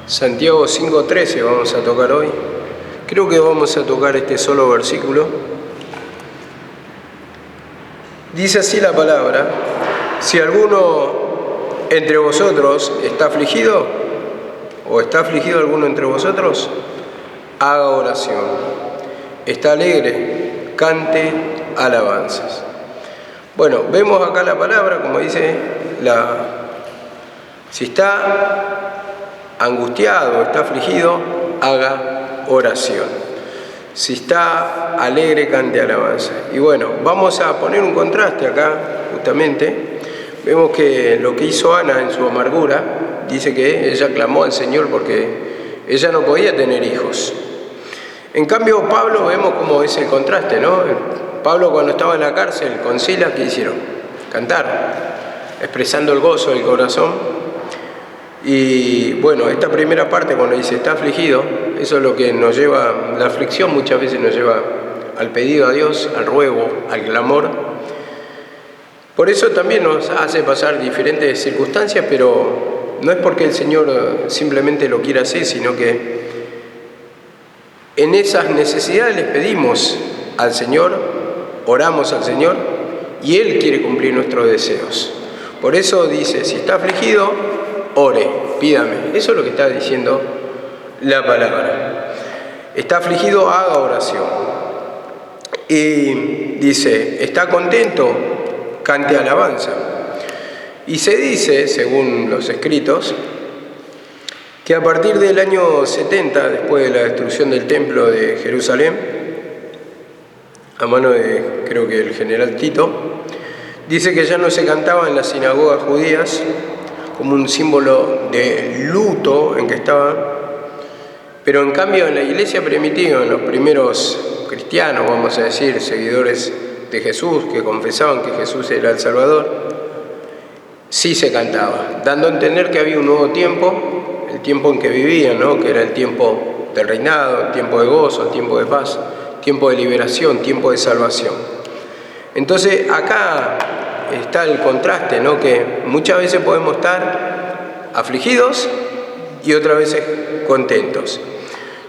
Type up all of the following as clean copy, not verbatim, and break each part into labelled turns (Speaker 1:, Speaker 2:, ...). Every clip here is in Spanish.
Speaker 1: Santiago 5:13 vamos a tocar hoy. Creo que vamos a tocar este solo versículo. Dice así la palabra: si alguno entre vosotros está afligido, o está afligido alguno entre vosotros, haga oración. Está alegre, cante alabanzas. Bueno, vemos acá la palabra, como dice, si está angustiado, está afligido, haga oración. Si está alegre, cante alabanza. Y bueno, vamos a poner un contraste acá, justamente. Vemos que lo que hizo Ana en su amargura, dice que ella clamó al Señor porque ella no podía tener hijos. En cambio, Pablo, vemos cómo es el contraste, ¿no? Pablo, cuando estaba en la cárcel con Silas, ¿qué hicieron? Cantar, expresando el gozo del corazón. Y bueno, esta primera parte, cuando dice está afligido, eso es lo que nos lleva, la aflicción muchas veces nos lleva al pedido a Dios, al ruego, al clamor. Por eso también nos hace pasar diferentes circunstancias, pero no es porque el Señor simplemente lo quiera hacer, sino que en esas necesidades les pedimos al Señor, oramos al Señor, y Él quiere cumplir nuestros deseos. Por eso dice, si está afligido, ore, pídame. Eso es lo que está diciendo la palabra. Está afligido, haga oración. Y dice, está contento, cante alabanza. Y se dice, según los escritos, que a partir del año 70, después de la destrucción del templo de Jerusalén, a mano de, creo que el general Tito, dice que ya no se cantaba en las sinagogas judías, como un símbolo de luto en que estaban, pero en cambio en la iglesia primitiva, en los primeros cristianos, vamos a decir, seguidores de Jesús, que confesaban que Jesús era el Salvador, sí se cantaba, dando a entender que había un nuevo tiempo, el tiempo en que vivían, ¿no? Que era el tiempo del reinado, el tiempo de gozo, el tiempo de paz, tiempo de liberación, tiempo de salvación. Entonces acá está el contraste, ¿no? Que muchas veces podemos estar afligidos y otras veces contentos.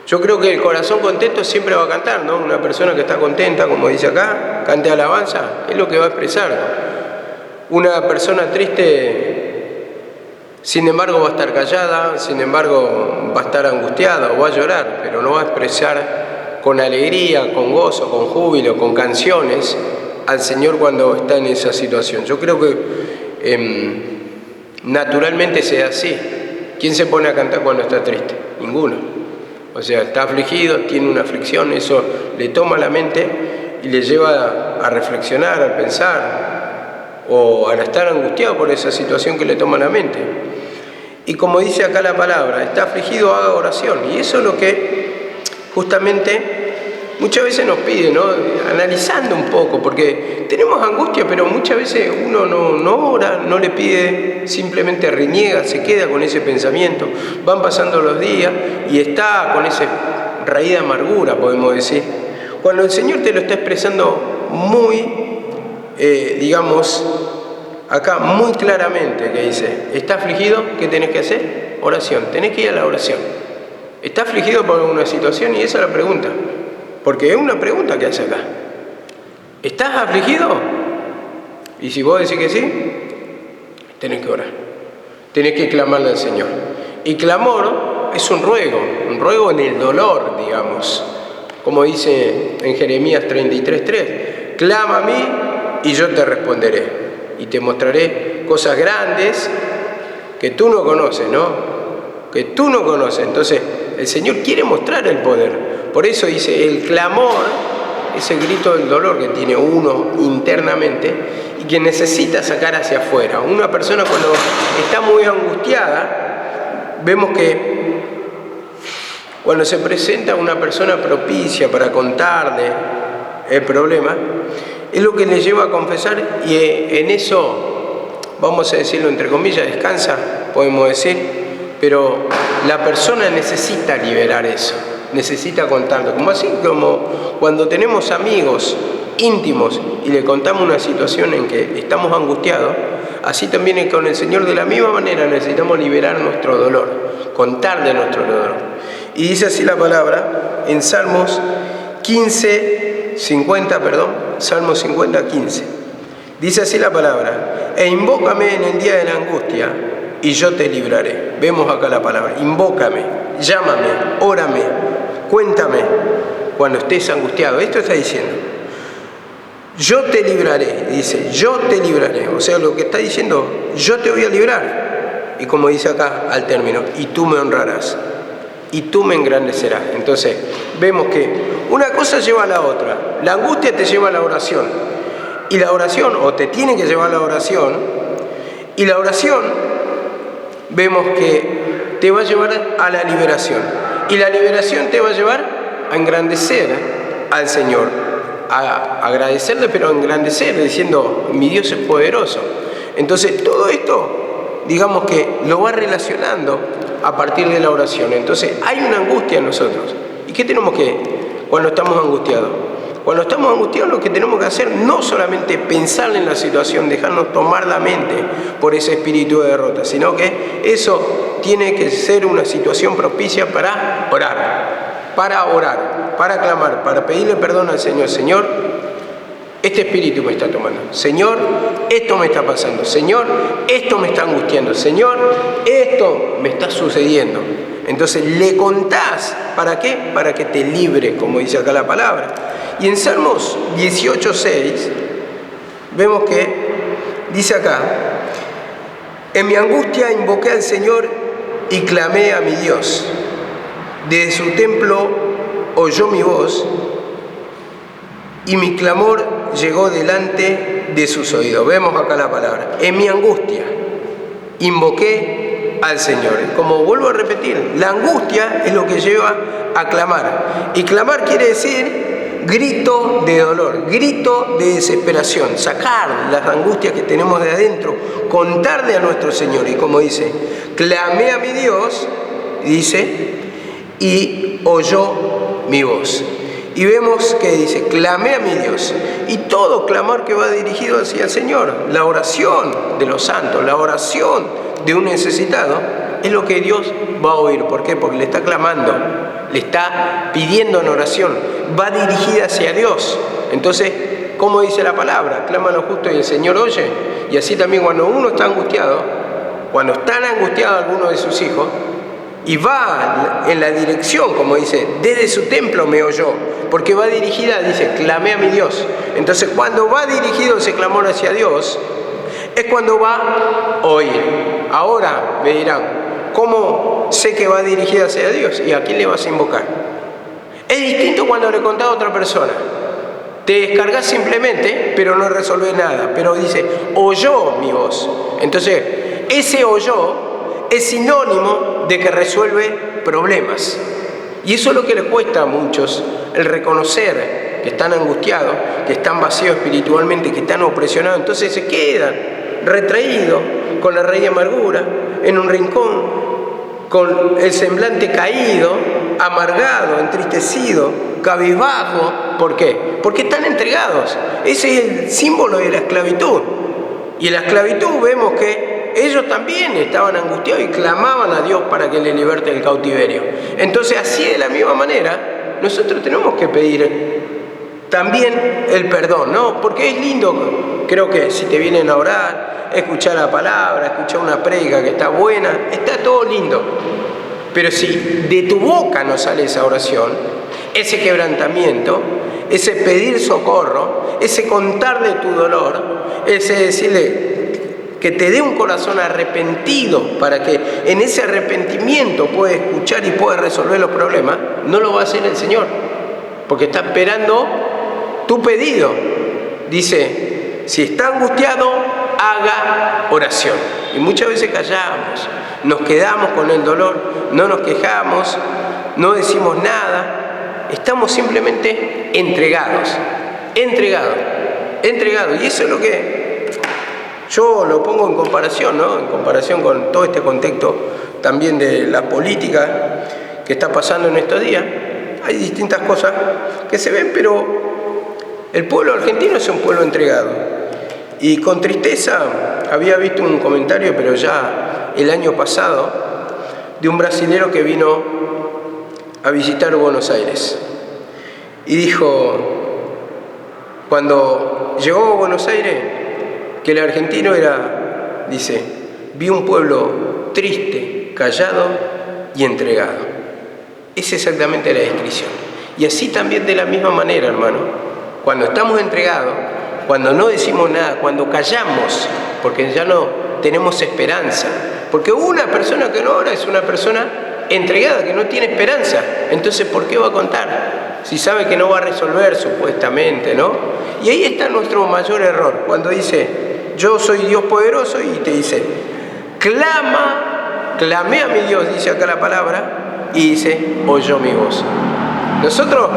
Speaker 1: Yo creo que el corazón contento siempre va a cantar, ¿no? Una persona que está contenta, como dice acá, cante alabanza, es lo que va a expresar, ¿no? Una persona triste, sin embargo, va a estar callada, sin embargo, va a estar angustiada o va a llorar, pero no va a expresar con alegría, con gozo, con júbilo, con canciones al Señor cuando está en esa situación. Yo creo que naturalmente sea así. ¿Quién se pone a cantar cuando está triste? Ninguno. O sea, está afligido, tiene una aflicción, eso le toma la mente y le lleva a reflexionar, a pensar o a estar angustiado por esa situación que le toma la mente. Y como dice acá la palabra, está afligido, haga oración. Y eso es lo que justamente muchas veces nos pide, ¿no? Analizando un poco, porque tenemos angustia, pero muchas veces uno no ora, no le pide, simplemente reniega, se queda con ese pensamiento. Van pasando los días y está con esa raíz de amargura, podemos decir. Cuando el Señor te lo está expresando muy, digamos, acá muy claramente, que dice, ¿está afligido? ¿Qué tenés que hacer? Oración, tenés que ir a la oración. ¿Está afligido por una situación? Y esa es la pregunta. Porque es una pregunta que hace acá. ¿Estás afligido? Y si vos decís que sí, tenés que orar. Tenés que clamarle al Señor. Y clamor es un ruego en el dolor, digamos. Como dice en Jeremías 33:3, clama a mí y yo te responderé. Y te mostraré cosas grandes que tú no conoces, ¿no? Que tú no conoces. Entonces, el Señor quiere mostrar el poder. Por eso dice, el clamor es el grito del dolor que tiene uno internamente y que necesita sacar hacia afuera. Una persona cuando está muy angustiada, vemos que cuando se presenta una persona propicia para contarle el problema, es lo que le lleva a confesar y en eso, vamos a decirlo entre comillas, descansa, podemos decir, pero la persona necesita liberar eso. Necesita contarlo, como así como cuando tenemos amigos íntimos y le contamos una situación en que estamos angustiados, así también con el Señor de la misma manera necesitamos liberar nuestro dolor, contar de nuestro dolor. Y dice así la palabra en Salmos 50, Salmos 50, 15. Dice así la palabra: e invócame en el día de la angustia y yo te libraré. Vemos acá la palabra, invócame, llámame, órame, cuéntame cuando estés angustiado. Esto está diciendo, yo te libraré, dice, yo te libraré. O sea, lo que está diciendo, yo te voy a librar. Y como dice acá al término, y tú me honrarás, y tú me engrandecerás. Entonces, vemos que una cosa lleva a la otra. La angustia te lleva a la oración. Y la oración, o te tiene que llevar a la oración, y la oración, vemos que te va a llevar a la liberación. Y la liberación te va a llevar a engrandecer al Señor. A agradecerle, pero a engrandecer, diciendo, mi Dios es poderoso. Entonces, todo esto, digamos que lo va relacionando a partir de la oración. Entonces, hay una angustia en nosotros. ¿Y qué tenemos que, cuando estamos angustiados? Cuando estamos angustiados, lo que tenemos que hacer no solamente pensar en la situación, dejarnos tomar la mente por ese espíritu de derrota, sino que eso tiene que ser una situación propicia para orar, para clamar, para pedirle perdón al Señor. Señor, este espíritu me está tomando. Señor, esto me está pasando. Señor, esto me está angustiando. Señor, esto me está sucediendo. Entonces le contás, ¿para qué? Para que te libre, como dice acá la palabra. Y en Salmos 18:6 vemos que dice acá: en mi angustia invoqué al Señor y clamé a mi Dios. Desde su templo oyó mi voz y mi clamor llegó delante de sus oídos. Vemos acá la palabra. En mi angustia invoqué al Señor. Como vuelvo a repetir, la angustia es lo que lleva a clamar. Y clamar quiere decir grito de dolor, grito de desesperación, sacar las angustias que tenemos de adentro, contarle a nuestro Señor. Y como dice, clamé a mi Dios, dice, y oyó mi voz. Y vemos que dice, clamé a mi Dios. Y todo clamor que va dirigido hacia el Señor, la oración de los santos, la oración de un necesitado, es lo que Dios va a oír. ¿Por qué? Porque le está clamando, le está pidiendo en oración, va dirigida hacia Dios. Entonces, ¿cómo dice la palabra? Clama a los justos y el Señor oye. Y así también cuando uno está angustiado, cuando están angustiados algunos de sus hijos, y va en la dirección, como dice, desde su templo me oyó, porque va dirigida, dice, clamé a mi Dios. Entonces, cuando va dirigido ese clamor hacia Dios, es cuando va a oír. Ahora me dirán, ¿cómo sé que va dirigida hacia Dios? ¿Y a quién le vas a invocar? Es distinto cuando le contás a otra persona. Te descargas simplemente, pero no resolvés nada. Pero dice, oyó mi voz. Entonces, ese oyó es sinónimo de que resuelve problemas. Y eso es lo que les cuesta a muchos, el reconocer que están angustiados, que están vacíos espiritualmente, que están opresionados. Entonces se quedan retraídos, con la raíz de amargura, en un rincón, con el semblante caído, amargado, entristecido, cabizbajo. ¿Por qué? Porque están entregados. Ese es el símbolo de la esclavitud. Y en la esclavitud vemos que ellos también estaban angustiados y clamaban a Dios para que les liberte del cautiverio. Entonces, así de la misma manera, nosotros tenemos que pedir también el perdón, ¿no? Porque es lindo, creo que si te vienen a orar, escuchar la palabra, escuchar una prédica que está buena, está todo lindo. Pero si de tu boca no sale esa oración, ese quebrantamiento, ese pedir socorro, ese contarle tu dolor, ese decirle que te dé un corazón arrepentido para que en ese arrepentimiento pueda escuchar y pueda resolver los problemas, no lo va a hacer el Señor, porque está esperando tu pedido. Dice, si está angustiado, haga oración. Y muchas veces callamos, nos quedamos con el dolor, no nos quejamos, no decimos nada, estamos simplemente entregados. Y eso es lo que yo lo pongo en comparación, ¿no? En comparación con todo este contexto también de la política que está pasando en estos días. Hay distintas cosas que se ven, pero el pueblo argentino es un pueblo entregado. Y con tristeza había visto un comentario, pero ya el año pasado, de un brasilero que vino a visitar Buenos Aires. Y dijo, cuando llegó a Buenos Aires, que el argentino era, dice, vi un pueblo triste, callado y entregado. Es exactamente la descripción. Y así también de la misma manera, hermano, cuando estamos entregados, cuando no decimos nada, cuando callamos, porque ya no tenemos esperanza, porque una persona que no ora es una persona entregada, que no tiene esperanza. Entonces, ¿por qué va a contar? Si sabe que no va a resolver, supuestamente, ¿no? Y ahí está nuestro mayor error, cuando dice, yo soy Dios poderoso, y te dice, clamé a mi Dios, dice acá la palabra, y dice, oyó mi voz. Nosotros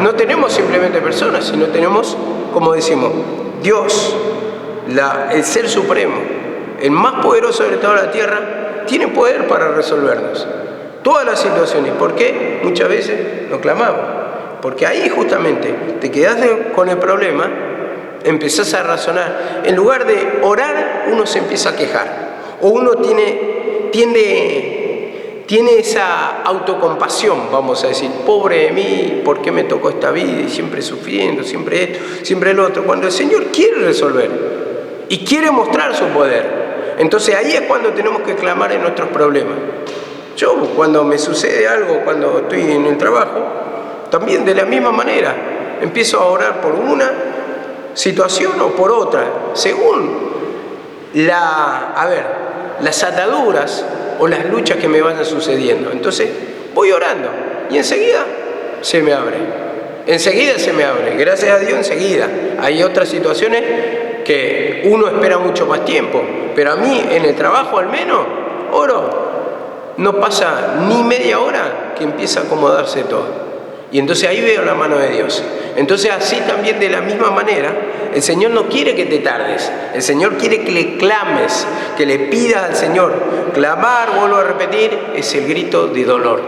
Speaker 1: no tenemos simplemente personas, sino tenemos, como decimos, Dios, el Ser Supremo, el más poderoso de toda la tierra, tiene poder para resolvernos todas las situaciones. ¿Por qué? Muchas veces no clamamos. Porque ahí justamente te quedás con el problema, empezás a razonar. En lugar de orar, uno se empieza a quejar. O uno tiene esa autocompasión, vamos a decir, pobre de mí, ¿por qué me tocó esta vida? Y siempre sufriendo, siempre esto, siempre el otro. Cuando el Señor quiere resolver y quiere mostrar su poder, entonces ahí es cuando tenemos que clamar en nuestros problemas. Yo, cuando me sucede algo, cuando estoy en el trabajo, también de la misma manera, empiezo a orar por una situación o por otra, según las ataduras o las luchas que me vayan sucediendo. Entonces voy orando y enseguida se me abre. Gracias a Dios, enseguida. Hay otras situaciones que uno espera mucho más tiempo, pero a mí en el trabajo al menos oro. No pasa ni media hora que empieza a acomodarse todo. Y entonces ahí veo la mano de Dios. Entonces así también de la misma manera, el Señor no quiere que te tardes. El Señor quiere que le clames, que le pidas al Señor. Clamar, vuelvo a repetir, es el grito de dolor.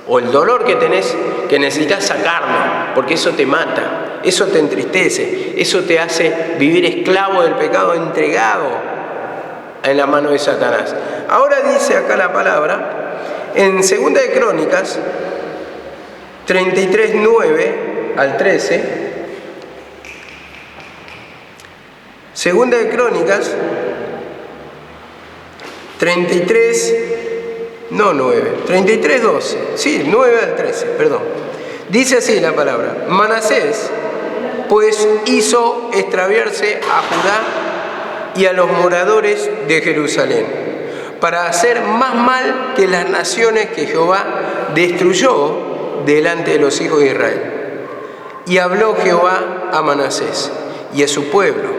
Speaker 1: O el dolor que tenés, que necesitas sacarlo, porque eso te mata, eso te entristece, eso te hace vivir esclavo del pecado, entregado en la mano de Satanás. Ahora dice acá la palabra, en 2 de Crónicas, 33, 9 al 13, 2 de Crónicas, 33, 12, sí, 9 al 13, perdón. Dice así la palabra, Manasés, pues hizo extraviarse a Judá y a los moradores de Jerusalén, para hacer más mal que las naciones que Jehová destruyó delante de los hijos de Israel. Y habló Jehová a Manasés y a su pueblo,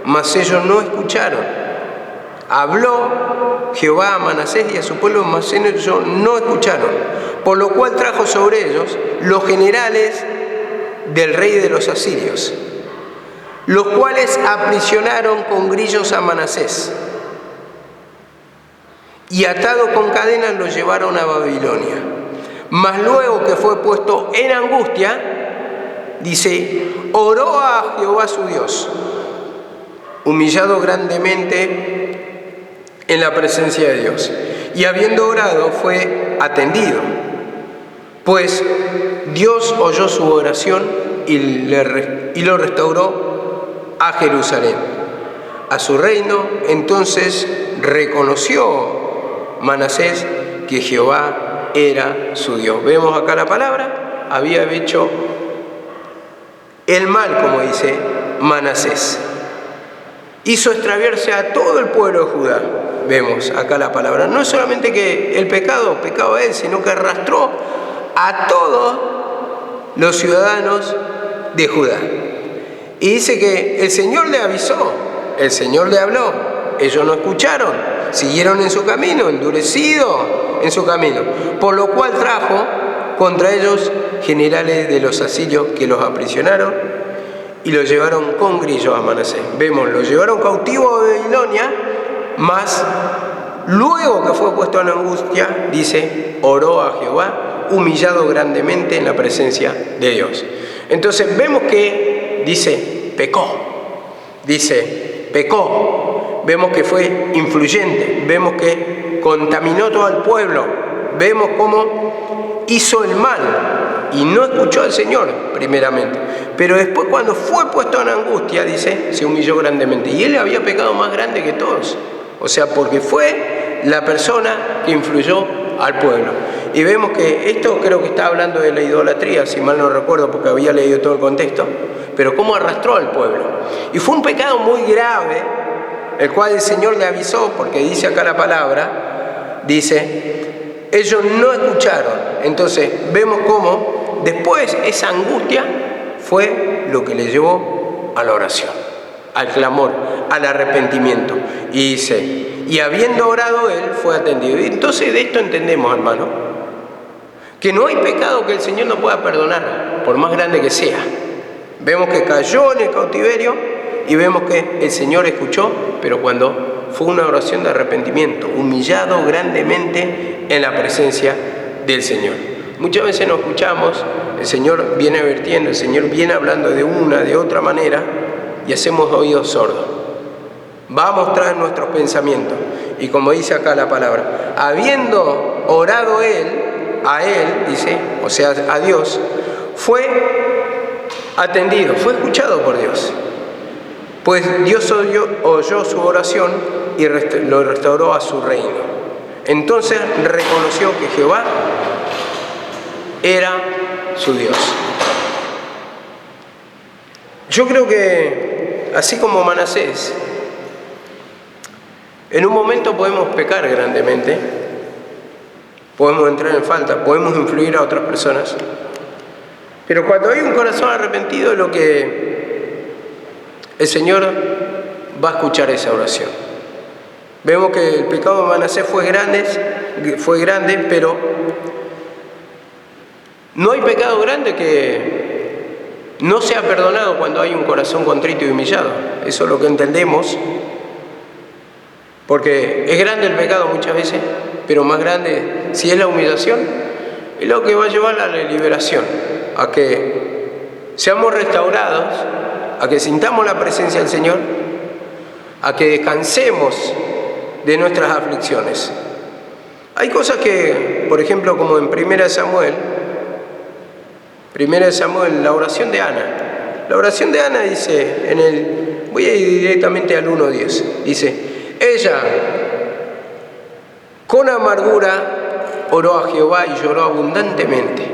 Speaker 1: mas ellos no escucharon. Habló Jehová a Manasés y a su pueblo, mas ellos no escucharon, por lo cual trajo sobre ellos los generales del rey de los asirios, los cuales aprisionaron con grillos a Manasés, y atado con cadenas lo llevaron a Babilonia. Mas luego que fue puesto en angustia, dice, oró a Jehová su Dios, humillado grandemente en la presencia de Dios. Y habiendo orado, fue atendido, pues Dios oyó su oración y lo restauró a Jerusalén, a su reino. Entonces reconoció Manasés que Jehová era su Dios. Vemos acá la palabra, había hecho el mal, como dice Manasés. Hizo extraviarse a todo el pueblo de Judá. Vemos acá la palabra. No es solamente que el pecado a él, sino que arrastró a todos los ciudadanos de Judá. Y dice que el Señor le avisó, el Señor le habló, ellos no escucharon, siguieron en su camino, endurecido en su camino, por lo cual trajo contra ellos generales de los asirios que los aprisionaron y los llevaron con grillos a Manasés. Vemos, los llevaron cautivo a Babilonia, mas luego que fue puesto en angustia, dice, oró a Jehová, humillado grandemente en la presencia de Dios. Entonces vemos que pecó, vemos que fue influyente, vemos que contaminó todo el pueblo. Vemos cómo hizo el mal y no escuchó al Señor primeramente. Pero después, cuando fue puesto en angustia, dice, se humilló grandemente. Y él había pecado más grande que todos. O sea, porque fue la persona que influyó al pueblo. Y vemos que esto creo que está hablando de la idolatría, si mal no recuerdo, porque había leído todo el contexto, pero cómo arrastró al pueblo. Y fue un pecado muy grave, el cual el Señor le avisó, porque dice acá la palabra, dice, ellos no escucharon. Entonces vemos cómo después esa angustia fue lo que le llevó a la oración, al clamor, al arrepentimiento. Y dice, y habiendo orado él, fue atendido. Y entonces de esto entendemos, hermano, que no hay pecado que el Señor no pueda perdonar, por más grande que sea. Vemos que cayó en el cautiverio y vemos que el Señor escuchó, pero cuando fue una oración de arrepentimiento, humillado grandemente en la presencia del Señor. Muchas veces no escuchamos, el Señor viene advirtiendo, el Señor viene hablando de una, de otra manera, y hacemos oídos sordos. Va a mostrar nuestros pensamientos. Y como dice acá la palabra, habiendo orado él, a él, dice, o sea, a Dios, fue atendido, fue escuchado por Dios. Pues Dios oyó su oración y lo restauró a su reino. Entonces reconoció que Jehová era su Dios. Yo creo que, así como Manasés, en un momento podemos pecar grandemente, podemos entrar en falta, podemos influir a otras personas, pero cuando hay un corazón arrepentido, lo que el Señor va a escuchar esa oración. Vemos que el pecado de Manasés fue grande, pero no hay pecado grande que no sea perdonado cuando hay un corazón contrito y humillado. Eso es lo que entendemos, porque es grande el pecado muchas veces, pero más grande, si es la humillación, es lo que va a llevar a la liberación, a que seamos restaurados, a que sintamos la presencia del Señor, a que descansemos de nuestras aflicciones. Hay cosas que, por ejemplo, como en 1 Samuel, la oración de Ana. La oración de Ana dice, voy a ir directamente al 1:10, dice, ella con amargura oró a Jehová y lloró abundantemente.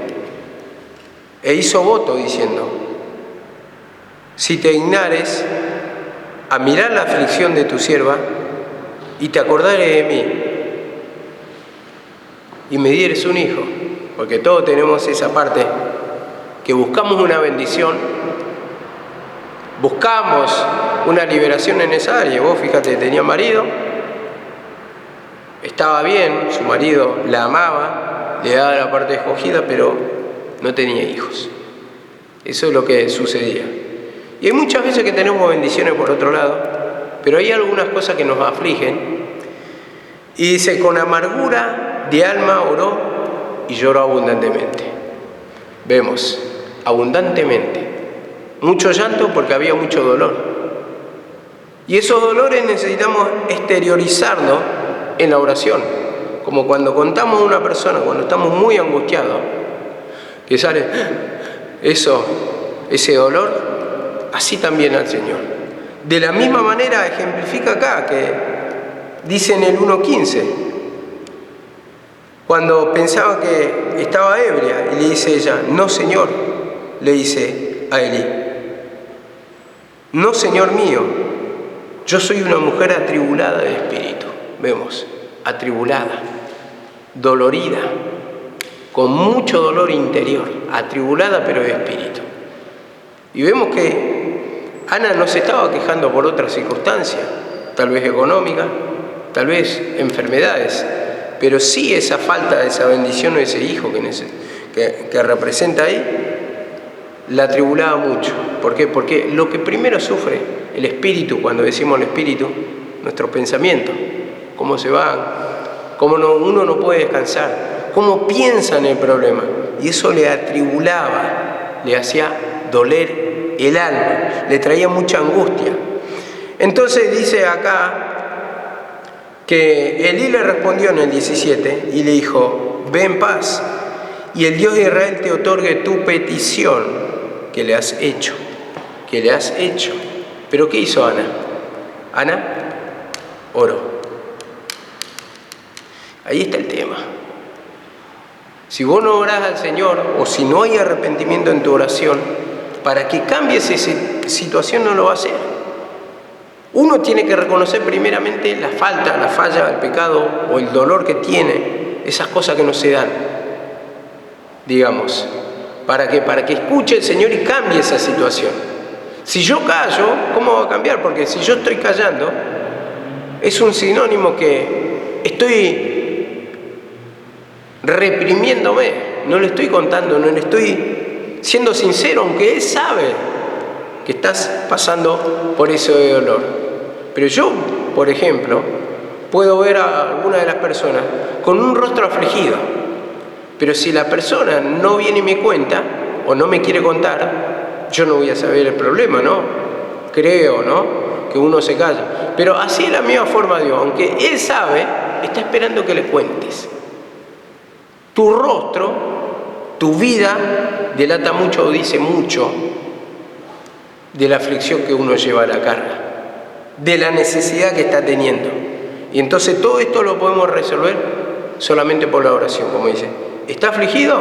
Speaker 1: E hizo voto diciendo, si te dignares a mirar la aflicción de tu sierva y te acordares de mí y me dieres un hijo, porque todos tenemos esa parte que buscamos una bendición, buscamos una liberación en esa área. Vos fíjate, tenía marido, estaba bien, su marido la amaba, le daba la parte escogida, pero no tenía hijos. Eso es lo que sucedía. Y hay muchas veces que tenemos bendiciones por otro lado, pero hay algunas cosas que nos afligen. Y dice, con amargura de alma oró y lloró abundantemente. Vemos, abundantemente. Mucho llanto porque había mucho dolor. Y esos dolores necesitamos exteriorizarlos en la oración. Como cuando contamos a una persona, cuando estamos muy angustiados, que sale ese dolor, así también al Señor. De la misma manera ejemplifica acá, que dice en el 1:15, cuando pensaba que estaba ebria, y le dice ella, no Señor, le dice a Elí, no Señor mío, yo soy una mujer atribulada de espíritu. Vemos, atribulada, dolorida, con mucho dolor interior, atribulada pero de espíritu. Y vemos que Ana no se estaba quejando por otras circunstancias, tal vez económicas, tal vez enfermedades, pero sí esa falta de esa bendición o ese hijo que representa ahí, la atribulaba mucho. ¿Por qué? Porque lo que primero sufre el espíritu, cuando decimos el espíritu, nuestros pensamientos, cómo se van, cómo uno no puede descansar, cómo piensa en el problema, y eso le atribulaba, le hacía doler el alma, le traía mucha angustia. Entonces dice acá, que Elí le respondió en el 17 y le dijo: ve en paz, y el Dios de Israel te otorgue tu petición que le has hecho. ¿Pero qué hizo Ana? Ana oró. Ahí está el tema. Si vos no orás al Señor, o si no hay arrepentimiento en tu oración, para que cambie esa situación no lo va a hacer. Uno tiene que reconocer primeramente la falla, el pecado o el dolor que tiene, esas cosas que no se dan, digamos. ¿Para qué? Para que escuche el Señor y cambie esa situación. Si yo callo, ¿cómo va a cambiar? Porque si yo estoy callando, es un sinónimo que estoy reprimiéndome, no le estoy contando, no le estoy siendo sincero, aunque Él sabe que estás pasando por ese dolor. Pero yo, por ejemplo, puedo ver a alguna de las personas con un rostro afligido, pero si la persona no viene y me cuenta, o no me quiere contar, yo no voy a saber el problema, ¿no? Creo, ¿no?, que uno se calla. Pero así es la misma forma de Dios, aunque Él sabe, está esperando que le cuentes. Tu rostro, tu vida, delata mucho o dice mucho de la aflicción que uno lleva a la carga, de la necesidad que está teniendo. Y entonces todo esto lo podemos resolver solamente por la oración, como dice. ¿Está afligido?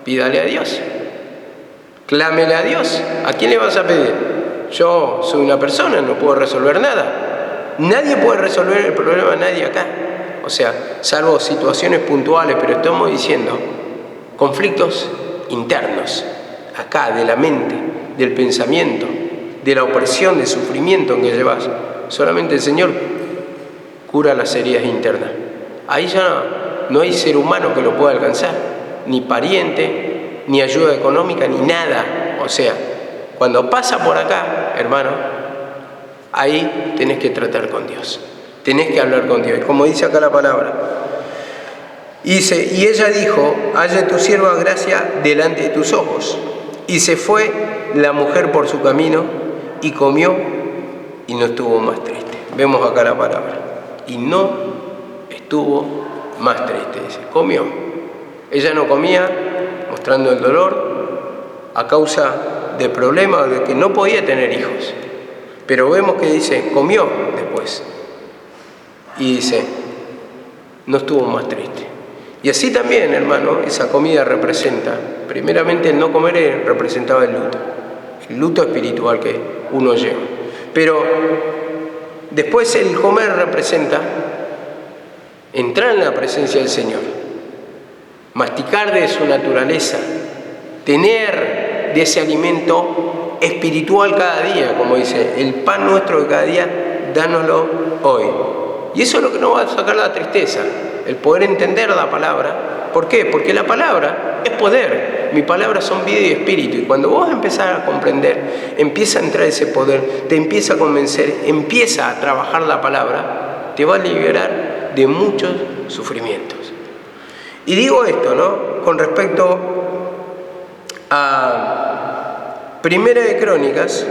Speaker 1: Pídale a Dios. Clámele a Dios. ¿A quién le vas a pedir? Yo soy una persona, no puedo resolver nada. Nadie puede resolver el problema de nadie acá. O sea, salvo situaciones puntuales, pero estamos diciendo conflictos internos, acá, de la mente, del pensamiento, de la opresión, del sufrimiento que llevas. Solamente el Señor cura las heridas internas. Ahí ya no hay ser humano que lo pueda alcanzar, ni pariente, ni ayuda económica, ni nada. O sea, cuando pasa por acá, hermano, ahí tenés que tratar con Dios, tenés que hablar con Dios. Como dice acá la palabra, dice: y ella dijo: haya tu sierva gracia delante de tus ojos. Y se fue la mujer por su camino y comió y no estuvo más triste. Vemos acá la palabra. Y no estuvo más triste, dice. Comió. Ella no comía, mostrando el dolor a causa de problemas de que no podía tener hijos. Pero vemos que dice, comió después. Y dice, no estuvo más triste. Y así también, hermano, esa comida representa, primeramente el no comer representaba el luto espiritual que uno lleva. Pero después el comer representa entrar en la presencia del Señor, masticar de su naturaleza, tener de ese alimento espiritual cada día, como dice, el pan nuestro de cada día, dánoslo hoy. Y eso es lo que nos va a sacar la tristeza, el poder entender la palabra. ¿Por qué? Porque la palabra es poder. Mis palabras son vida y espíritu. Y cuando vos empezás a comprender, empieza a entrar ese poder, te empieza a convencer, empieza a trabajar la palabra, te va a liberar de muchos sufrimientos. Y digo esto, ¿no?, con respecto a Primera de Crónicas.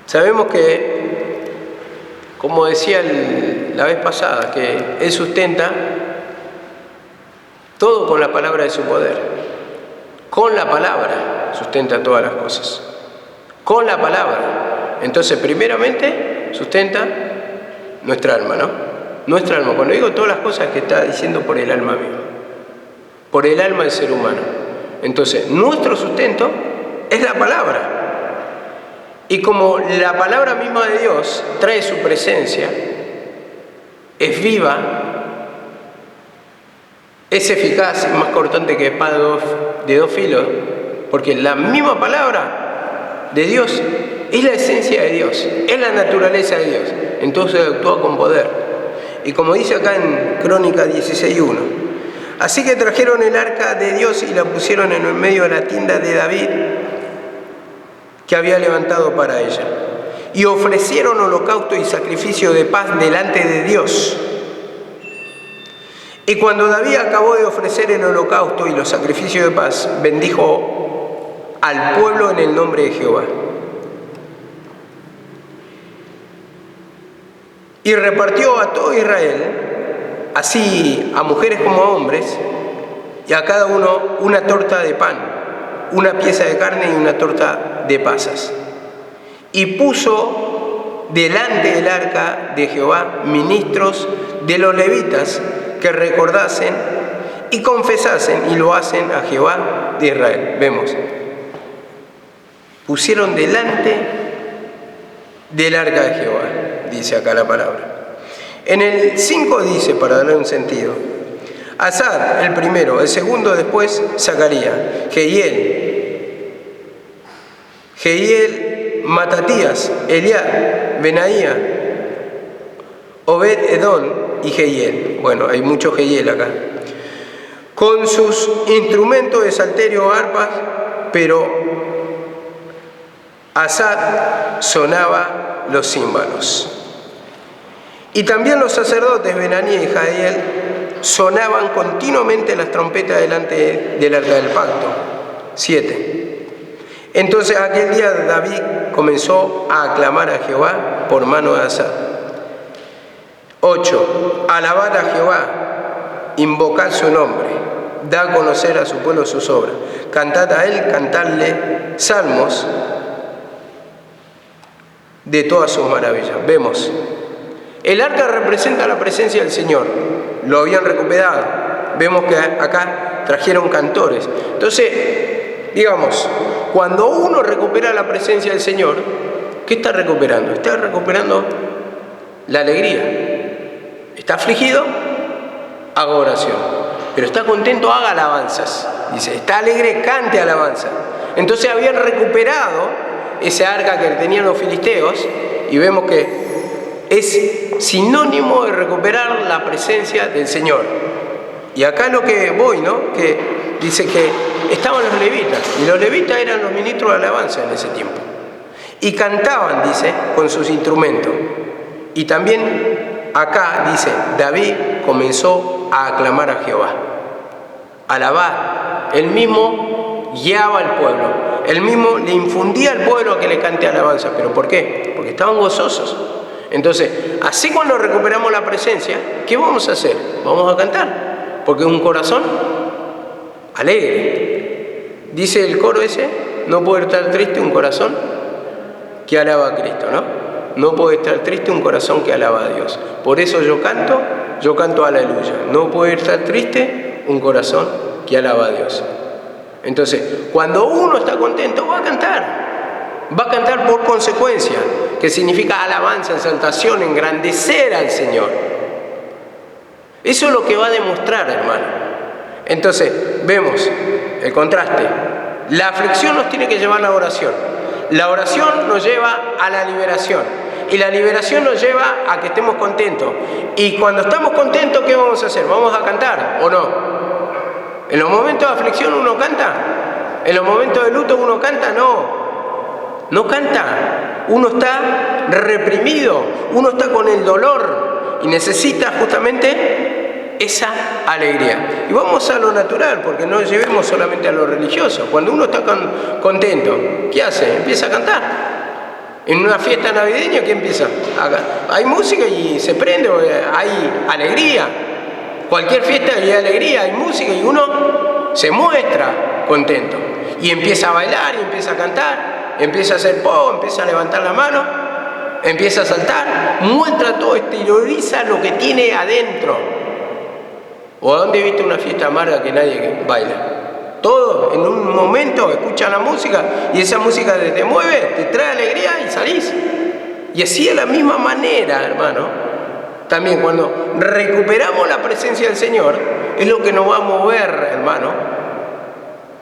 Speaker 1: Sabemos que, como decía la vez pasada, que Él sustenta todo con la palabra de su poder. Con la palabra sustenta todas las cosas. Con la palabra. Entonces, primeramente, sustenta nuestra alma, ¿no? Nuestra alma. Cuando digo todas las cosas, que está diciendo por el alma misma. Por el alma del ser humano. Entonces, nuestro sustento es la palabra. Y como la palabra misma de Dios trae su presencia, es viva, es eficaz, es más cortante que espada de dos filos, porque la misma palabra de Dios es la esencia de Dios, es la naturaleza de Dios. Entonces actúa con poder. Y como dice acá en Crónicas 16:1, así que trajeron el arca de Dios y la pusieron en el medio de la tienda de David, que había levantado para ella, y ofrecieron holocausto y sacrificio de paz delante de Dios. Y cuando David acabó de ofrecer el holocausto y los sacrificios de paz, bendijo al pueblo en el nombre de Jehová. Y repartió a todo Israel, así a mujeres como a hombres, y a cada uno una torta de pan, una pieza de carne y una torta de pasas. Y puso delante del arca de Jehová ministros de los levitas que recordasen y confesasen y lo hacen a Jehová de Israel. Vemos, pusieron delante del arca de Jehová, dice acá la palabra. En el 5 dice, para darle un sentido, Asad el primero, el segundo después Zacarías, Jehiel, Matatías, Eliab, Benaía, Obed-Edom y Jehiel. Bueno, hay mucho Jehiel acá. Con sus instrumentos de salterio, arpas, pero Asad sonaba los címbalos. Y también los sacerdotes Benaía y Jehiel sonaban continuamente las trompetas delante del arca del pacto. 7. Entonces aquel día David comenzó a aclamar a Jehová por mano de Asad. 8. Alabad a Jehová, invocad su nombre, da a conocer a su pueblo sus obras, cantad a él, cantadle salmos de todas sus maravillas. Vemos, el arca representa la presencia del Señor, lo habían recuperado. Vemos que acá trajeron cantores. Entonces, digamos, cuando uno recupera la presencia del Señor, ¿qué está recuperando? Está recuperando la alegría. ¿Está afligido? Haga oración. Pero está contento, haga alabanzas. Dice, está alegre, cante alabanza. Entonces habían recuperado ese arca que tenían los filisteos y vemos que es sinónimo de recuperar la presencia del Señor. Y acá lo que voy, ¿no? Que dice que estaban los levitas, y los levitas eran los ministros de alabanza en ese tiempo. Y cantaban, dice, con sus instrumentos. Y también acá dice, David comenzó a aclamar a Jehová, alabar. Él mismo guiaba al pueblo, él mismo le infundía al pueblo a que le cante alabanza. ¿Pero por qué? Porque estaban gozosos. Entonces, así cuando recuperamos la presencia, ¿qué vamos a hacer? Vamos a cantar, porque es un corazón alegre. Dice el coro ese, no puede estar triste un corazón que alaba a Cristo, ¿no? No puede estar triste un corazón que alaba a Dios. Por eso yo canto aleluya. No puede estar triste un corazón que alaba a Dios. Entonces, cuando uno está contento, va a cantar. Va a cantar por consecuencia, que significa alabanza, exaltación, engrandecer al Señor. Eso es lo que va a demostrar, hermano. Entonces, vemos el contraste. La aflicción nos tiene que llevar a la oración. La oración nos lleva a la liberación. Y la liberación nos lleva a que estemos contentos. Y cuando estamos contentos, ¿qué vamos a hacer? ¿Vamos a cantar o no? ¿En los momentos de aflicción uno canta? ¿En los momentos de luto uno canta? No. No canta, uno está reprimido, uno está con el dolor y necesita justamente esa alegría. Y vamos a lo natural, porque no llevemos solamente a lo religioso. Cuando uno está contento, ¿qué hace? Empieza a cantar. En una fiesta navideña, ¿qué empieza? Hay música y se prende, hay alegría. Cualquier fiesta hay alegría, hay música y uno se muestra contento. Y empieza a bailar y empieza a cantar. Empieza a hacer poco, empieza a levantar la mano, empieza a saltar, muestra todo, exterioriza lo que tiene adentro. ¿O a dónde viste una fiesta amarga que nadie baila? Todo en un momento escucha la música y esa música te mueve, te trae alegría y salís. Y así de la misma manera, hermano, también cuando recuperamos la presencia del Señor, es lo que nos va a mover, hermano,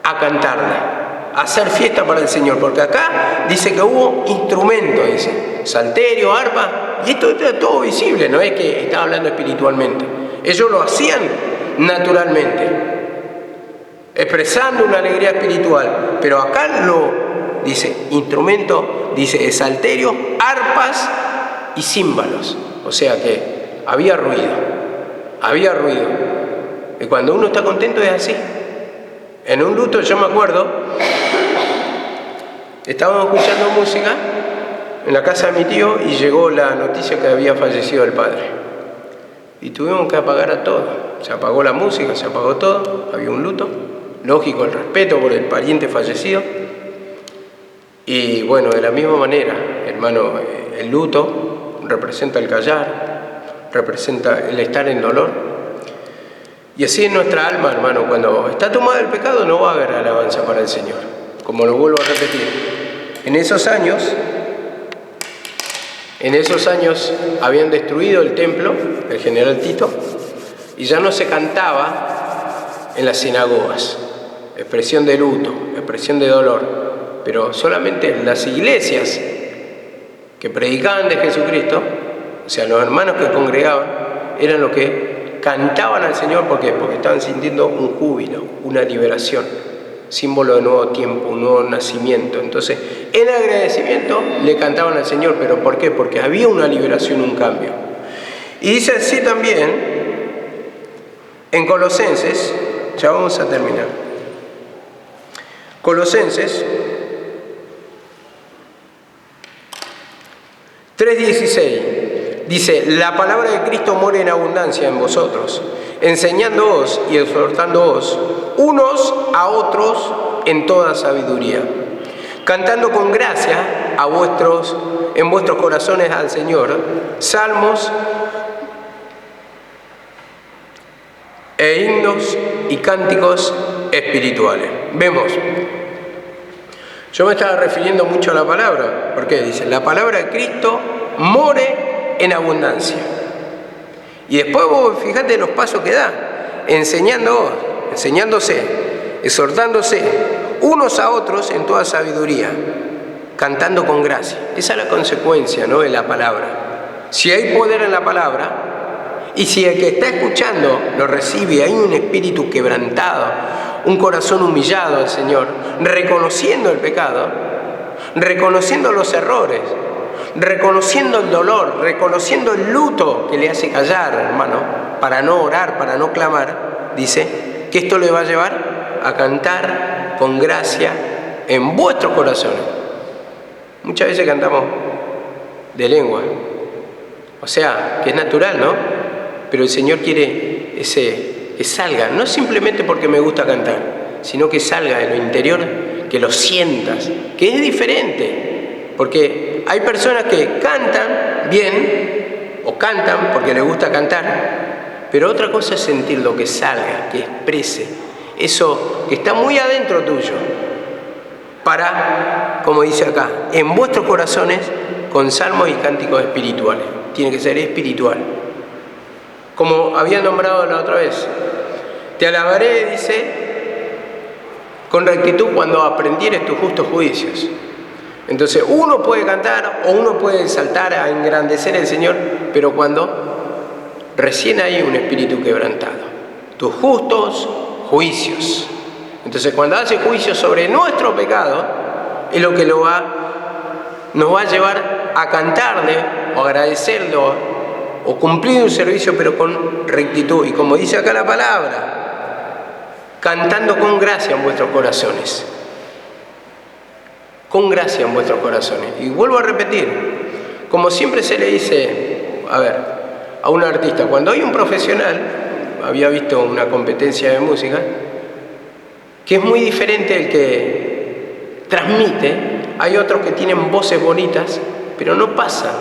Speaker 1: a cantarle. Hacer fiesta para el Señor, porque acá dice que hubo instrumentos, dice, salterio, arpa, y esto era todo visible, no es que estaba hablando espiritualmente. Ellos lo hacían naturalmente, expresando una alegría espiritual, pero acá lo dice, instrumento, dice, salterio, arpas y címbalos, o sea que había ruido, y cuando uno está contento es así. En un luto, yo me acuerdo, estábamos escuchando música en la casa de mi tío y llegó la noticia que había fallecido el padre. Y tuvimos que apagar a todo. Se apagó la música, se apagó todo, había un luto. Lógico, el respeto por el pariente fallecido. Y bueno, de la misma manera, hermano, el luto representa el callar, representa el estar en dolor. Y así es nuestra alma, hermano, cuando está tomada el pecado no va a haber alabanza para el Señor. Como lo vuelvo a repetir, en esos años habían destruido el templo, el general Tito, y ya no se cantaba en las sinagogas, expresión de luto, expresión de dolor, pero solamente en las iglesias que predicaban de Jesucristo, o sea, los hermanos que congregaban, eran los que cantaban al Señor. ¿Por qué? Porque estaban sintiendo un júbilo, una liberación, símbolo de nuevo tiempo, un nuevo nacimiento. Entonces, en agradecimiento le cantaban al Señor. ¿Pero por qué? Porque había una liberación, un cambio. Y dice así también en Colosenses, ya vamos a terminar. Colosenses 3:16 dice: la palabra de Cristo mora en abundancia en vosotros, enseñándoos y exhortándoos unos a otros en toda sabiduría, cantando con gracia en vuestros corazones al Señor, salmos e himnos y cánticos espirituales. Vemos, yo me estaba refiriendo mucho a la palabra, porque dice: la palabra de Cristo more en abundancia. Y después vos fijate los pasos que da: enseñándose, exhortándose unos a otros en toda sabiduría, cantando con gracia. Esa es la consecuencia, ¿no?, de la palabra. Si hay poder en la palabra, y si el que está escuchando lo recibe, hay un espíritu quebrantado, un corazón humillado al Señor, reconociendo el pecado, reconociendo los errores, reconociendo el dolor, reconociendo el luto que le hace callar, hermano, para no orar, para no clamar, dice que esto le va a llevar a cantar con gracia en vuestros corazones. Muchas veces cantamos de lengua, o sea, que es natural, ¿no? Pero el Señor quiere que salga, no simplemente porque me gusta cantar, sino que salga de lo interior, que lo sientas, que es diferente. Porque hay personas que cantan bien, o cantan porque les gusta cantar, pero otra cosa es sentirlo, que salga, que exprese eso que está muy adentro tuyo, para, como dice acá, en vuestros corazones con salmos y cánticos espirituales. Tiene que ser espiritual. Como había nombrado la otra vez, te alabaré, dice, con rectitud cuando aprendieres tus justos juicios. Entonces uno puede cantar o uno puede saltar a engrandecer al Señor, pero cuando recién hay un espíritu quebrantado. Tus justos juicios. Entonces cuando hace juicio sobre nuestro pecado, es lo que nos va a llevar a cantarle o agradecerlo o cumplir un servicio, pero con rectitud. Y como dice acá la palabra, cantando con gracia en vuestros corazones. Con gracia en vuestros corazones. Y vuelvo a repetir, como siempre se le dice, a un artista, cuando hay un profesional, había visto una competencia de música, que es muy diferente el que transmite. Hay otros que tienen voces bonitas, pero no pasan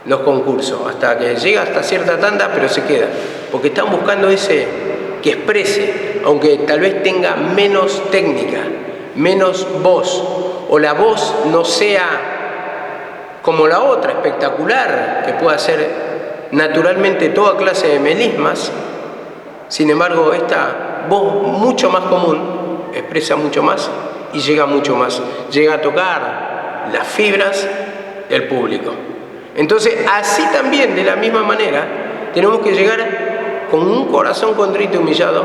Speaker 1: los concursos, hasta que llega hasta cierta tanda, pero se queda, porque están buscando ese que exprese, aunque tal vez tenga menos técnica, menos voz, o la voz no sea como la otra, espectacular, que pueda hacer naturalmente toda clase de melismas. Sin embargo, esta voz mucho más común expresa mucho más y llega mucho más, llega a tocar las fibras del público. Entonces, así también, de la misma manera, tenemos que llegar con un corazón contrito y humillado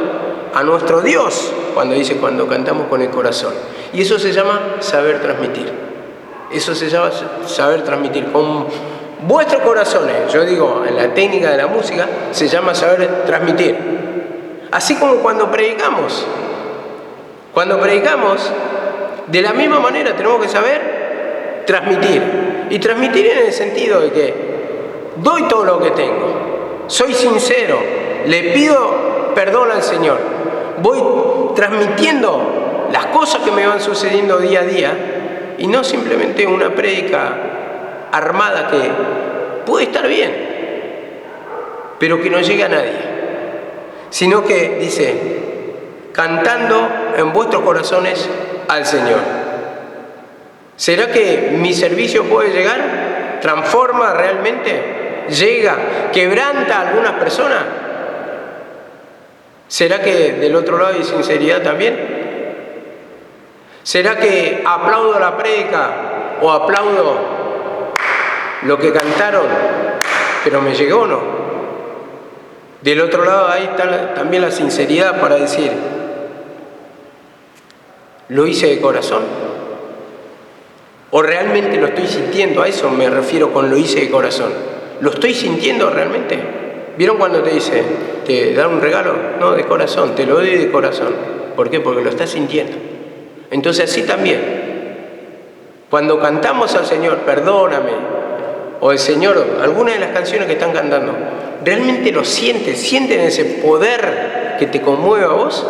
Speaker 1: a nuestro Dios, cuando cantamos con el corazón. Y eso se llama saber transmitir. Eso se llama saber transmitir con vuestros corazones. Yo digo, en la técnica de la música, se llama saber transmitir. Así como cuando predicamos. Cuando predicamos, de la misma manera tenemos que saber transmitir. Y transmitir en el sentido de que doy todo lo que tengo, soy sincero, le pido perdón al Señor, voy transmitiendo las cosas que me van sucediendo día a día y no simplemente una prédica armada que puede estar bien, pero que no llega a nadie, sino que dice, cantando en vuestros corazones al Señor. ¿Será que mi servicio puede llegar? ¿Transforma realmente? ¿Llega? ¿Quebranta a algunas personas? ¿Será que del otro lado hay sinceridad también? ¿Será que aplaudo la prédica o aplaudo lo que cantaron, pero me llegó o no? Del otro lado ahí está también la sinceridad para decir, ¿lo hice de corazón? ¿O realmente lo estoy sintiendo? A eso me refiero con lo hice de corazón. ¿Lo estoy sintiendo realmente? ¿Vieron cuando te dice, te dan un regalo? No, de corazón, te lo doy de corazón. ¿Por qué? Porque lo estás sintiendo. Entonces así también, cuando cantamos al Señor, perdóname, o el Señor, alguna de las canciones que están cantando, ¿realmente lo sientes? ¿Sienten ese poder que te conmueve a vos?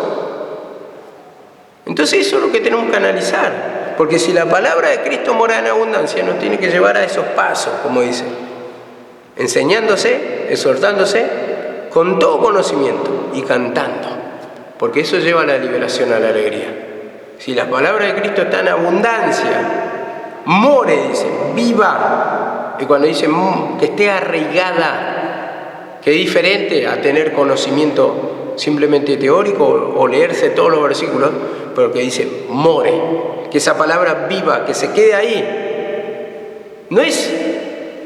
Speaker 1: Entonces eso es lo que tenemos que analizar, porque si la palabra de Cristo mora en abundancia, nos tiene que llevar a esos pasos, como dice, enseñándose, exhortándose, con todo conocimiento y cantando, porque eso lleva a la liberación, a la alegría. Si la palabra de Cristo está en abundancia, more, dice, viva, y cuando dice que esté arraigada, que es diferente a tener conocimiento simplemente teórico o leerse todos los versículos, pero que dice more, que esa palabra viva, que se quede ahí. No es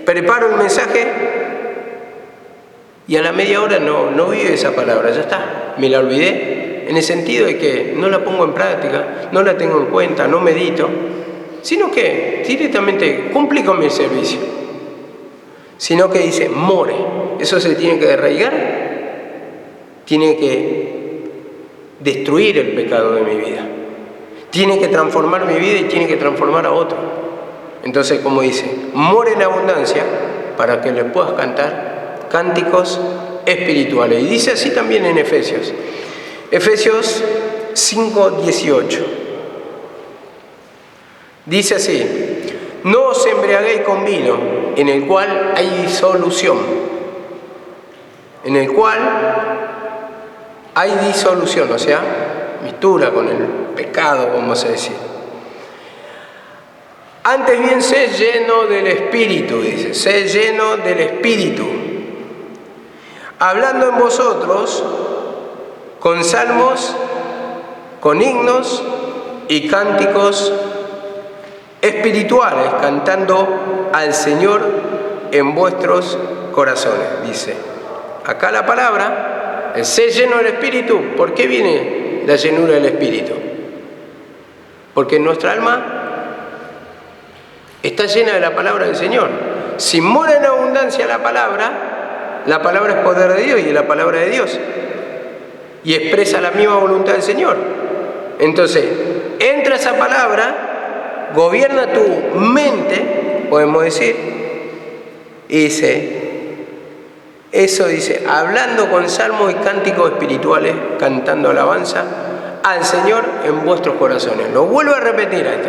Speaker 1: preparo el mensaje y a la media hora no vive esa palabra, ya está, me la olvidé, en el sentido de que no la pongo en práctica, no la tengo en cuenta, no medito, sino que directamente cumplí con mi servicio, sino que dice more, eso se tiene que arraigar, tiene que destruir el pecado de mi vida, tiene que transformar mi vida y tiene que transformar a otro. Entonces, como dice, more en abundancia para que le puedas cantar cánticos espirituales. Y dice así también en Efesios 5:18. Dice así, no os embriaguéis con vino, en el cual hay disolución. En el cual hay disolución, o sea, mistura con el pecado, vamos a decir. Antes bien, sé lleno del Espíritu, dice, sé lleno del Espíritu, hablando en vosotros con salmos, con himnos y cánticos espirituales, cantando al Señor en vuestros corazones, dice. Acá la palabra, el ser lleno del Espíritu. ¿Por qué viene la llenura del Espíritu? Porque nuestra alma está llena de la palabra del Señor. Si mora en abundancia la palabra es poder de Dios y es la palabra de Dios. Y expresa la misma voluntad del Señor. Entonces, entra esa palabra, gobierna tu mente, podemos decir, y dice, eso dice, hablando con salmos y cánticos espirituales, cantando alabanza al Señor en vuestros corazones. Lo vuelvo a repetir a esto.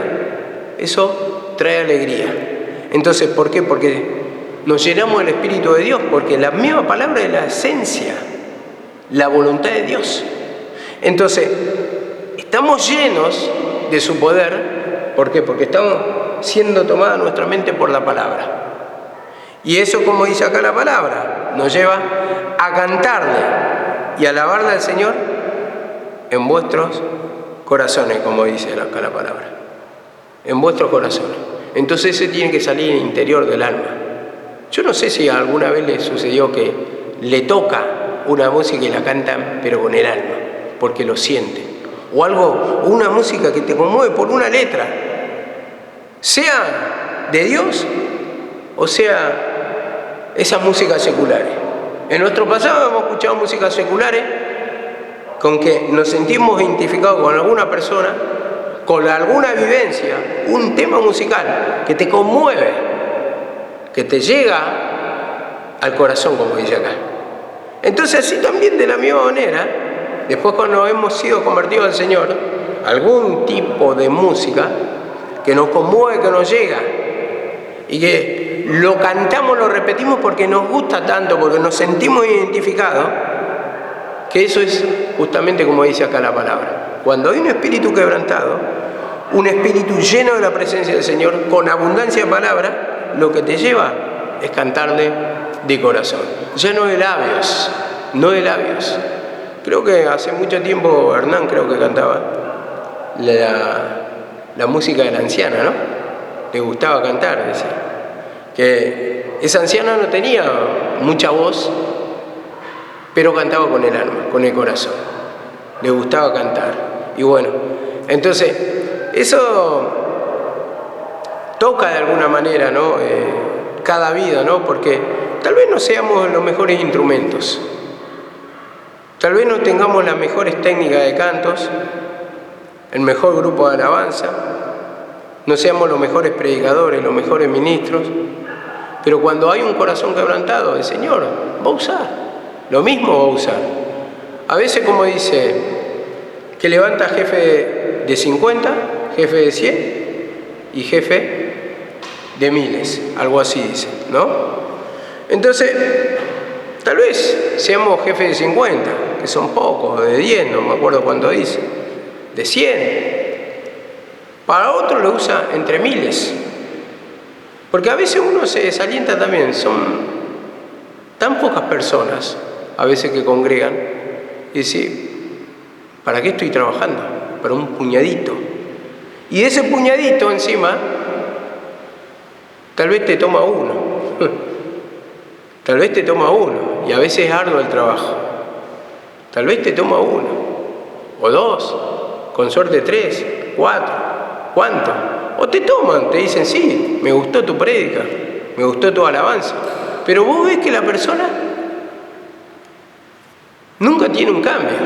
Speaker 1: Eso trae alegría. Entonces, ¿por qué? Porque nos llenamos del Espíritu de Dios, porque la misma palabra es la esencia, la voluntad de Dios. Entonces, estamos llenos de su poder. ¿Por qué? Porque estamos siendo tomada nuestra mente por la palabra. Y eso, como dice acá la palabra, nos lleva a cantarle y alabarle al Señor en vuestros corazones, como dice acá la palabra. En vuestros corazones. Entonces ese tiene que salir en el interior del alma. Yo no sé si alguna vez le sucedió que le toca una música y la cantan, pero con el alma, porque lo siente. O algo, una música que te conmueve por una letra, sea de Dios o sea esas músicas seculares. En nuestro pasado hemos escuchado músicas seculares con que nos sentimos identificados con alguna persona, con alguna vivencia, un tema musical que te conmueve, que te llega al corazón, como dice acá. Entonces así también de la misma manera, después cuando hemos sido convertidos al Señor, algún tipo de música que nos conmueve, que nos llega, y que lo cantamos, lo repetimos porque nos gusta tanto, porque nos sentimos identificados, que eso es justamente como dice acá la palabra. Cuando hay un espíritu quebrantado, un espíritu lleno de la presencia del Señor, con abundancia de palabra, lo que te lleva es cantarle de corazón, ya no de labios, no de labios. Creo que hace mucho tiempo Hernán creo que cantaba la música de la anciana, ¿no? Le gustaba cantar, decía. Que esa anciana no tenía mucha voz, pero cantaba con el alma, con el corazón. Le gustaba cantar. Y bueno, entonces, eso toca de alguna manera, ¿no? Cada vida, ¿no? Porque tal vez no seamos los mejores instrumentos. Tal vez no tengamos las mejores técnicas de cantos, el mejor grupo de alabanza, no seamos los mejores predicadores, los mejores ministros, pero cuando hay un corazón quebrantado, el Señor va a usar, lo mismo va a usar. A veces, como dice, que levanta jefe de 50, jefe de 100 y jefe de miles, algo así dice, ¿no? Entonces, tal vez seamos jefes de 50, que son pocos, de 10, no me acuerdo cuánto dice, de 100. Para otros lo usa entre miles. Porque a veces uno se desalienta también, son tan pocas personas a veces que congregan, y decir, ¿para qué estoy trabajando? Para un puñadito. Y ese puñadito encima, tal vez te toma uno. Tal vez te toma uno, y a veces es arduo el trabajo. Tal vez te toma uno, o dos, con suerte 3, 4. ¿Cuánto? O te toman, te dicen, sí, me gustó tu prédica, me gustó tu alabanza. Pero vos ves que la persona nunca tiene un cambio.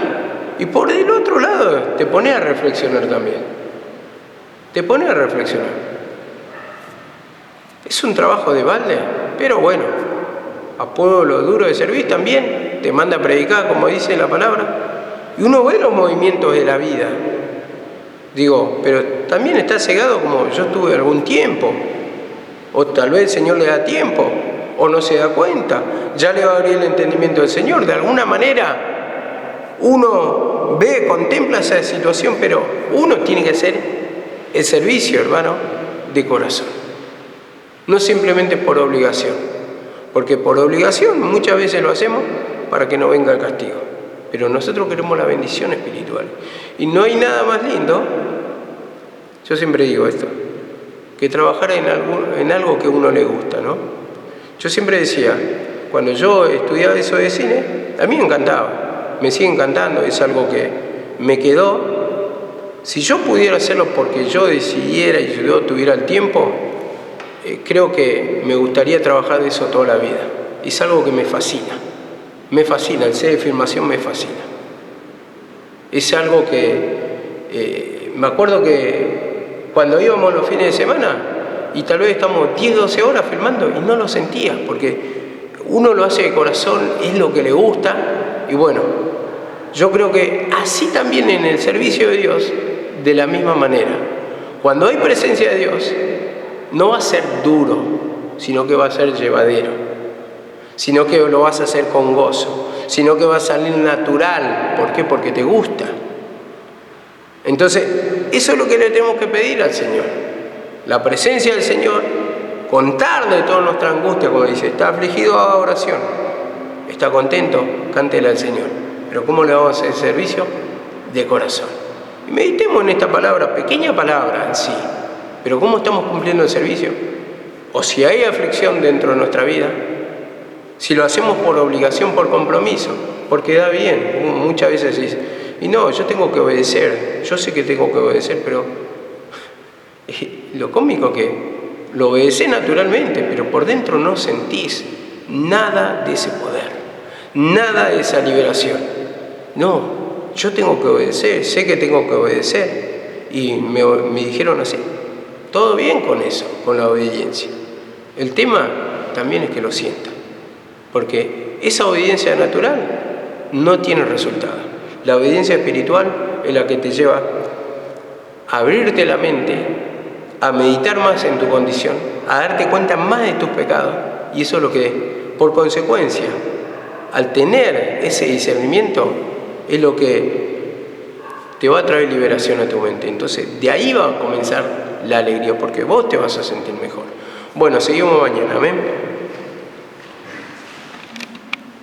Speaker 1: Y por el otro lado te pones a reflexionar también. Te pones a reflexionar. Es un trabajo de balde, pero bueno, a pueblo duro de servir también, te manda a predicar, como dice la palabra, y uno ve los movimientos de la vida. Digo, pero también está cegado como yo tuve algún tiempo, o tal vez el Señor le da tiempo, o no se da cuenta, ya le va a abrir el entendimiento del Señor. De alguna manera uno ve, contempla esa situación, pero uno tiene que hacer el servicio, hermano, de corazón, no simplemente por obligación, porque por obligación muchas veces lo hacemos para que no venga el castigo, pero nosotros queremos la bendición espiritual. Y no hay nada más lindo, yo siempre digo esto, que trabajar en algo que a uno le gusta, ¿no? Yo siempre decía, cuando yo estudiaba eso de cine, a mí me encantaba, me sigue encantando, es algo que me quedó. Si yo pudiera hacerlo porque yo decidiera y yo tuviera el tiempo, creo que me gustaría trabajar de eso toda la vida. Es algo que me fascina, el set de filmación me fascina. Es algo que, me acuerdo que cuando íbamos los fines de semana, y tal vez estamos 10, 12 horas filmando, y no lo sentías, porque uno lo hace de corazón, es lo que le gusta, y bueno, yo creo que así también en el servicio de Dios, de la misma manera. Cuando hay presencia de Dios, no va a ser duro, sino que va a ser llevadero, sino que lo vas a hacer con gozo, sino que va a salir natural. ¿Por qué? Porque te gusta. Entonces, eso es lo que le tenemos que pedir al Señor. La presencia del Señor, contarle toda nuestra angustia, como dice, está afligido, haga oración. Está contento, cántele al Señor. Pero ¿cómo le vamos a hacer servicio? De corazón. Y meditemos en esta palabra, pequeña palabra en sí, pero ¿cómo estamos cumpliendo el servicio? O si hay aflicción dentro de nuestra vida, si lo hacemos por obligación, por compromiso, porque da bien, muchas veces dice, y no, yo tengo que obedecer, yo sé que tengo que obedecer, pero lo cómico que lo obedecés naturalmente, pero por dentro no sentís nada de ese poder, nada de esa liberación. No, yo tengo que obedecer, sé que tengo que obedecer, y me dijeron así, todo bien con eso, con la obediencia. El tema también es que lo sienta. Porque esa obediencia natural no tiene resultado. La obediencia espiritual es la que te lleva a abrirte la mente, a meditar más en tu condición, a darte cuenta más de tus pecados. Y eso es lo que, por consecuencia, al tener ese discernimiento, es lo que te va a traer liberación a tu mente. Entonces, de ahí va a comenzar la alegría, porque vos te vas a sentir mejor. Bueno, seguimos mañana, amén.